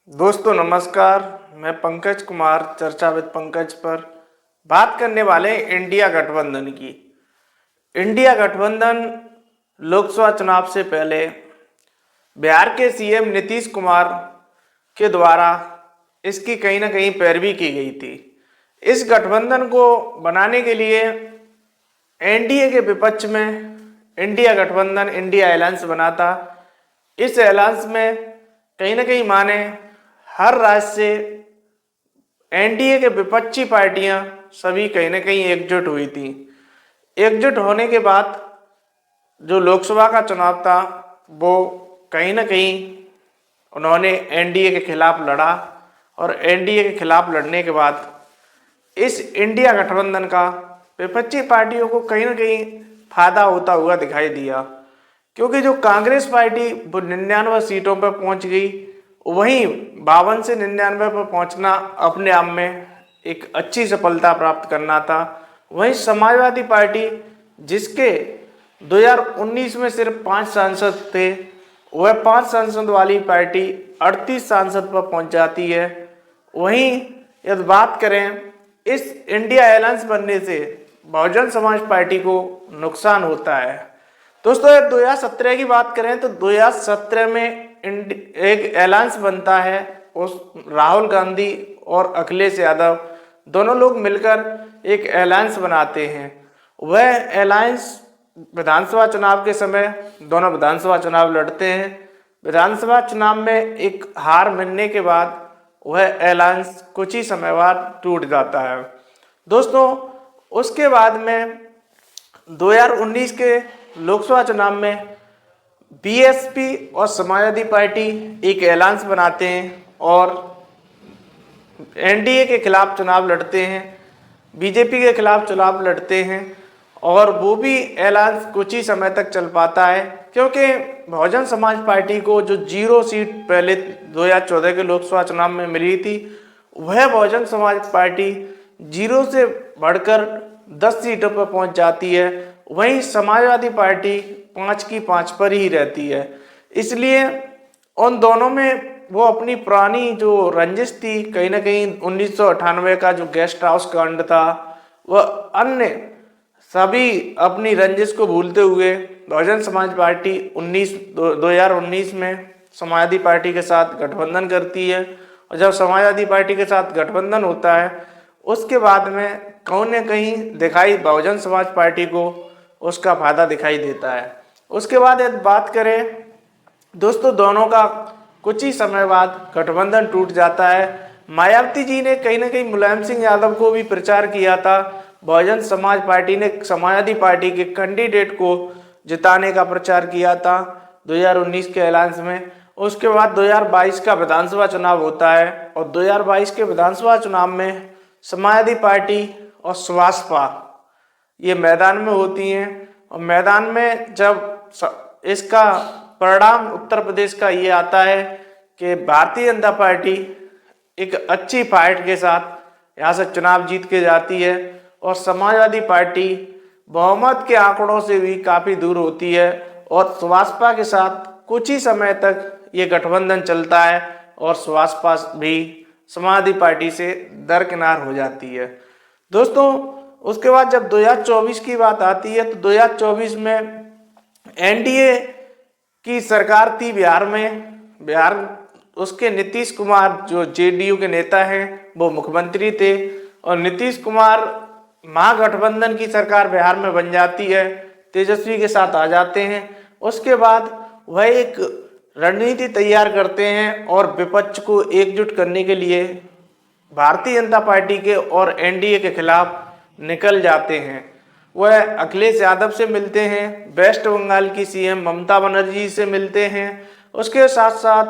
दोस्तों नमस्कार। मैं पंकज कुमार चर्चा विद पंकज पर बात करने वाले हैं इंडिया गठबंधन की। इंडिया गठबंधन लोकसभा चुनाव से पहले बिहार के सीएम नीतीश कुमार के द्वारा इसकी कहीं ना कहीं पैरवी की गई थी। इस गठबंधन को बनाने के लिए एनडीए के विपक्ष में इंडिया गठबंधन इंडिया अलायंस बना था। इस अलायंस में कहीं ना कहीं माने हर राज्य से एनडीए के विपक्षी पार्टियां सभी कहीं ना कहीं एकजुट हुई थी। एकजुट होने के बाद जो लोकसभा का चुनाव था वो कहीं ना कहीं उन्होंने एनडीए के खिलाफ लड़ा और एनडीए के खिलाफ लड़ने के बाद इस इंडिया गठबंधन का विपक्षी पार्टियों को कहीं ना कहीं फायदा होता हुआ दिखाई दिया, क्योंकि जो कांग्रेस पार्टी वो 99 सीटों पर पहुंच गई, वहीं 52 से 99 पर पहुंचना अपने आप में एक अच्छी सफलता प्राप्त करना था। वहीं समाजवादी पार्टी जिसके 2019 में सिर्फ 5 सांसद थे, वह 5 सांसद वाली पार्टी 38 सांसद पर पहुंच जाती है। वहीं यदि बात करें इस इंडिया अलायंस बनने से बहुजन समाज पार्टी को नुकसान होता है। दोस्तों 2017 की बात करें तो 2017 में एक अलायंस बनता है। उस राहुल गांधी और अखिलेश यादव दोनों लोग मिलकर एक अलायंस बनाते हैं। वह अलायंस विधानसभा चुनाव के समय दोनों विधानसभा चुनाव लड़ते हैं। विधानसभा चुनाव में एक हार मिलने के बाद वह अलायंस कुछ ही समय बाद टूट जाता है। दोस्तों उसके बाद में 2019 के लोकसभा चुनाव में बीएसपी और समाजवादी पार्टी एक अलायंस बनाते हैं और एनडीए के खिलाफ चुनाव लड़ते हैं, बीजेपी के खिलाफ चुनाव लड़ते हैं और वो भी अलायंस कुछ ही समय तक चल पाता है, क्योंकि बहुजन समाज पार्टी को जो 0 सीट पहले 2014 के लोकसभा चुनाव में मिली थी, वह बहुजन समाज पार्टी 0 से बढ़कर 10 सीटों पर पहुंच जाती है। वहीं समाजवादी पार्टी 5 की 5 पर ही रहती है। इसलिए उन दोनों में वो अपनी पुरानी जो रंजिश थी, कहीं ना कहीं 1998 का जो गेस्ट हाउस कांड था, वह अन्य सभी अपनी रंजिश को भूलते हुए बहुजन समाज पार्टी 2019 में समाजवादी पार्टी के साथ गठबंधन करती है। और जब समाजवादी पार्टी के साथ गठबंधन होता है उसके बाद में कहीं न कहीं दिखाई बहुजन समाज पार्टी को उसका फायदा दिखाई देता है। उसके बाद यदि बात करें दोस्तों, दोनों का कुछ ही समय बाद गठबंधन टूट जाता है। मायावती जी ने कहीं ना कहीं मुलायम सिंह यादव को भी प्रचार किया था। बहुजन समाज पार्टी ने समाजवादी पार्टी के कैंडिडेट को जिताने का प्रचार किया था 2019 के अलायंस में। उसके बाद 2022 का विधानसभा चुनाव होता है और 2022 के विधानसभा चुनाव में समाजवादी पार्टी और सपासपा ये मैदान में होती हैं। और मैदान में जब इसका परिणाम उत्तर प्रदेश का ये आता है कि भारतीय जनता पार्टी एक अच्छी फाइट के साथ यहाँ से चुनाव जीत के जाती है और समाजवादी पार्टी बहुमत के आंकड़ों से भी काफ़ी दूर होती है और सपासपा के साथ कुछ ही समय तक ये गठबंधन चलता है और सपासपा भी समाजवादी पार्टी से दरकिनार हो जाती है। दोस्तों उसके बाद जब 2024 की बात आती है तो 2024 में एनडीए की सरकार थी बिहार में। बिहार उसके नीतीश कुमार जो जेडीयू के नेता हैं वो मुख्यमंत्री थे और नीतीश कुमार महागठबंधन की सरकार बिहार में बन जाती है, तेजस्वी के साथ आ जाते हैं। उसके बाद वह एक रणनीति तैयार करते हैं और विपक्ष को एकजुट करने के लिए भारतीय जनता पार्टी के और एनडीए के खिलाफ निकल जाते हैं। वह अखिलेश यादव से मिलते हैं, वेस्ट बंगाल की सीएम ममता बनर्जी से मिलते हैं। उसके साथ साथ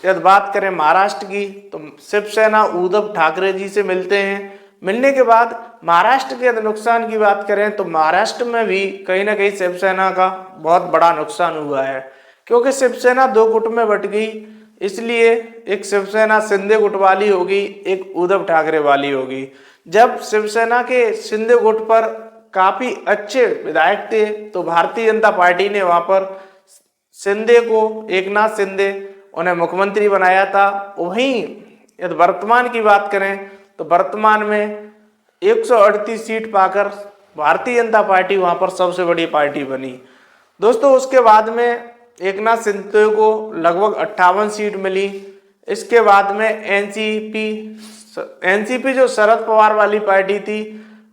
यदि बात करें महाराष्ट्र की तो शिवसेना उद्धव ठाकरे जी से मिलते हैं। मिलने के बाद महाराष्ट्र के नुकसान की बात करें तो महाराष्ट्र में भी कहीं ना कहीं शिवसेना का बहुत बड़ा नुकसान हुआ है, क्योंकि शिवसेना 2 गुट में बट गई। इसलिए एक शिवसेना शिंदे गुट वाली होगी, एक उद्धव ठाकरे वाली होगी। जब शिवसेना के शिंदे गुट पर काफी अच्छे विधायक थे तो भारतीय जनता पार्टी ने वहां पर शिंदे को, एकनाथ शिंदे उन्हें मुख्यमंत्री बनाया था। वहीं यदि वर्तमान की बात करें तो वर्तमान में 138 सीट पाकर भारतीय जनता पार्टी वहां पर सबसे बड़ी पार्टी बनी। दोस्तों उसके बाद में एकनाथ शिंदे को लगभग 58 सीट मिली। इसके बाद में एनसीपी जो शरद पवार वाली पार्टी थी,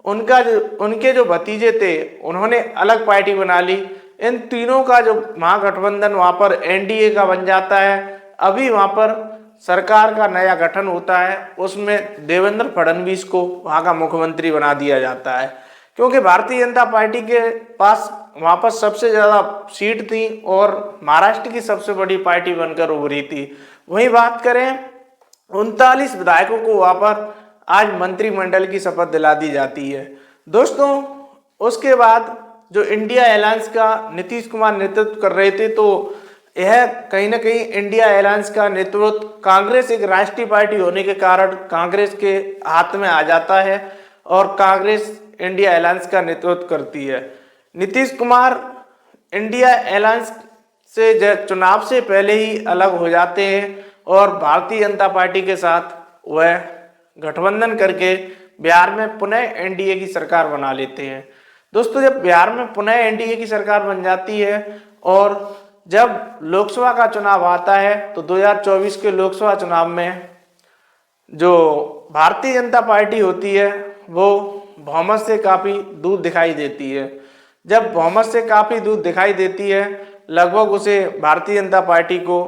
उनके जो भतीजे थे उन्होंने अलग पार्टी बना ली। इन तीनों का जो महागठबंधन वहां पर एनडीए का बन जाता है। अभी वहां पर सरकार का नया गठन होता है, उसमें देवेंद्र फडणवीस को वहां का मुख्यमंत्री बना दिया जाता है, क्योंकि भारतीय जनता पार्टी के पास वहां पर सबसे ज्यादा सीट थी और महाराष्ट्र की सबसे बड़ी पार्टी बनकर उभरी थी। वहीं बात करें 39 विधायकों को वहां पर आज मंत्रिमंडल की शपथ दिला दी जाती है। दोस्तों उसके बाद जो इंडिया अलायंस का नीतीश कुमार नेतृत्व कर रहे थे, तो यह कहीं ना कहीं इंडिया अलायंस का नेतृत्व कांग्रेस एक राष्ट्रीय पार्टी होने के कारण कांग्रेस के हाथ में आ जाता है और कांग्रेस इंडिया अलायंस का नेतृत्व करती है। नीतीश कुमार इंडिया अलायंस से चुनाव से पहले ही अलग हो जाते हैं और भारतीय जनता पार्टी के साथ वह गठबंधन करके बिहार में पुनः एनडीए की सरकार बना लेते हैं। दोस्तों जब बिहार में पुनः एनडीए की सरकार बन जाती है और जब लोकसभा का चुनाव आता है, तो 2024 के लोकसभा चुनाव में जो भारतीय जनता पार्टी होती है वो बहुमत से काफ़ी दूर दिखाई देती है। जब बहुमत से काफ़ी दूर दिखाई देती है, लगभग उसे भारतीय जनता पार्टी को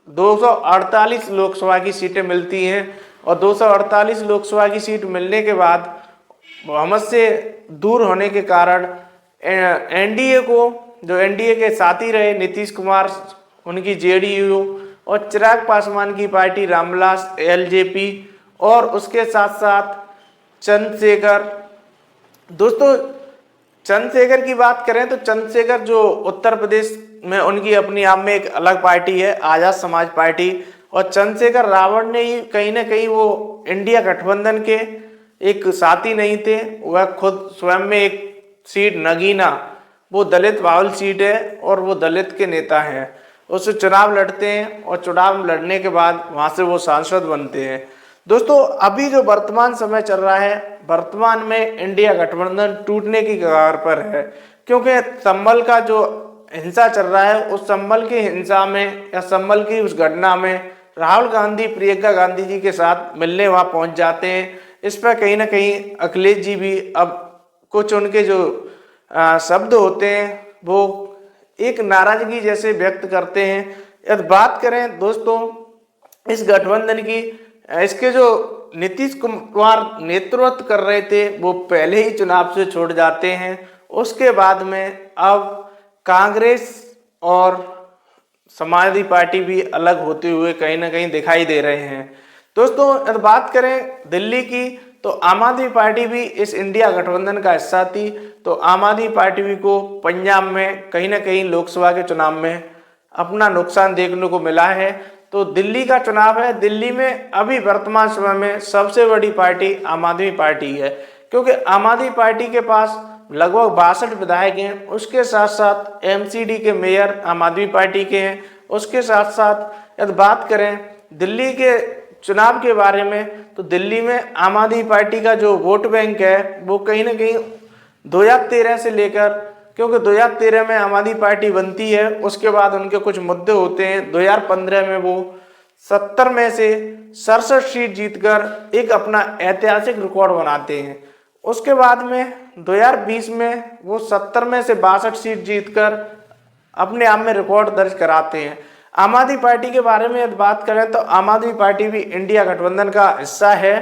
248 लोकसभा की सीटें मिलती हैं और 248 लोकसभा की सीट मिलने के बाद बहुमत से दूर होने के कारण एनडीए को, जो एनडीए के साथी रहे नीतीश कुमार, उनकी जेडीयू और चिराग पासवान की पार्टी रामविलास एलजेपी और उसके साथ साथ चंद्रशेखर। दोस्तों चंद्रशेखर की बात करें तो चंद्रशेखर जो उत्तर प्रदेश में उनकी अपनी आप में एक अलग पार्टी है, आज़ाद समाज पार्टी, और चंद्रशेखर रावण ने ही कहीं ना कहीं वो इंडिया गठबंधन के एक साथी नहीं थे। वह खुद स्वयं में एक सीट नगीना, वो दलित बाहुल सीट है और वो दलित के नेता हैं, उससे चुनाव लड़ते हैं और चुनाव लड़ने के बाद वहाँ से वो सांसद बनते हैं। दोस्तों अभी जो वर्तमान समय चल रहा है, वर्तमान में इंडिया गठबंधन टूटने की कगार पर है, क्योंकि संभल का जो हिंसा चल रहा है, उस संभल की हिंसा में या संभल की उस घटना में राहुल गांधी प्रियंका गांधी जी के साथ मिलने वहाँ पहुँच जाते हैं। इस पर कहीं ना कहीं अखिलेश जी भी अब कुछ उनके जो शब्द होते हैं वो एक नाराजगी जैसे व्यक्त करते हैं। यदि बात करें दोस्तों इस गठबंधन की, इसके जो नीतीश कुमार नेतृत्व कर रहे थे वो पहले ही चुनाव से छोड़ जाते हैं। उसके बाद में अब कांग्रेस और समाजवादी पार्टी भी अलग होते हुए कहीं ना कहीं दिखाई दे रहे हैं। दोस्तों यदि बात करें दिल्ली की, तो आम आदमी पार्टी भी इस इंडिया गठबंधन का हिस्सा थी। तो आम आदमी पार्टी भी को पंजाब में कहीं ना कहीं लोकसभा के चुनाव में अपना नुकसान देखने को मिला है। तो दिल्ली का चुनाव है, दिल्ली में अभी वर्तमान समय में सबसे बड़ी पार्टी आम आदमी पार्टी है, क्योंकि आम आदमी पार्टी के पास लगभग 62 विधायक हैं। उसके साथ साथ एमसीडी के मेयर आम आदमी पार्टी के हैं। उसके साथ साथ यदि बात करें दिल्ली के चुनाव के बारे में, तो दिल्ली में आम आदमी पार्टी का जो वोट बैंक है वो कहीं ना कहीं 2013 से लेकर, क्योंकि 2013 में आम आदमी पार्टी बनती है, उसके बाद उनके कुछ मुद्दे होते हैं। 2015 में वो 70 में से 67 सीट जीतकर एक अपना ऐतिहासिक रिकॉर्ड बनाते हैं। उसके बाद में 2020 में वो 70 में से 62 सीट जीतकर अपने आप में रिकॉर्ड दर्ज कराते हैं। आम आदमी पार्टी के बारे में यदि बात करें तो आम आदमी पार्टी भी इंडिया गठबंधन का हिस्सा है,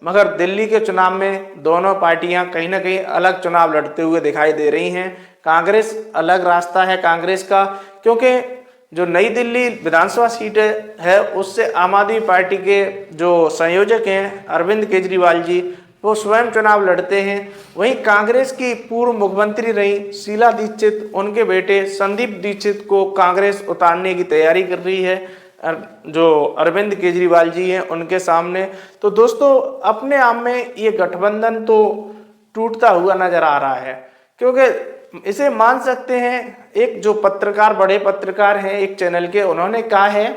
मगर दिल्ली के चुनाव में दोनों पार्टियां कहीं ना कहीं अलग चुनाव लड़ते हुए दिखाई दे रही हैं। कांग्रेस अलग रास्ता है कांग्रेस का, क्योंकि जो नई दिल्ली विधानसभा सीट है उससे आम आदमी पार्टी के जो संयोजक हैं अरविंद केजरीवाल जी, वो स्वयं चुनाव लड़ते हैं। वहीं कांग्रेस की पूर्व मुख्यमंत्री रही शीला दीक्षित, उनके बेटे संदीप दीक्षित को कांग्रेस उतारने की तैयारी कर रही है जो अरविंद केजरीवाल जी हैं उनके सामने। तो दोस्तों अपने आप में ये गठबंधन तो टूटता हुआ नजर आ रहा है, क्योंकि इसे मान सकते हैं एक जो पत्रकार, बड़े पत्रकार हैं एक चैनल के, उन्होंने कहा है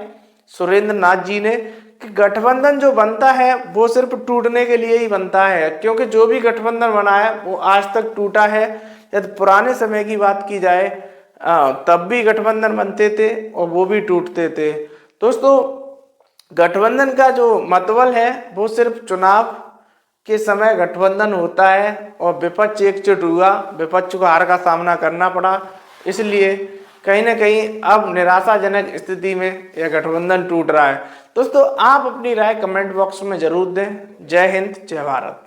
सुरेंद्र नाथ जी ने कि गठबंधन जो बनता है वो सिर्फ टूटने के लिए ही बनता है, क्योंकि जो भी गठबंधन बना है वो आज तक टूटा है। यदि पुराने समय की बात की जाए तब भी गठबंधन बनते थे और वो भी टूटते थे। दोस्तों, गठबंधन का जो मतबल है वो सिर्फ चुनाव के समय गठबंधन होता है और विपक्ष एकजुट हुआ, विपक्ष को हार का सामना करना पड़ा, इसलिए कहीं ना कहीं अब निराशाजनक स्थिति में यह गठबंधन टूट रहा है। दोस्तों, आप अपनी राय कमेंट बॉक्स में जरूर दें। जय हिंद, जय भारत।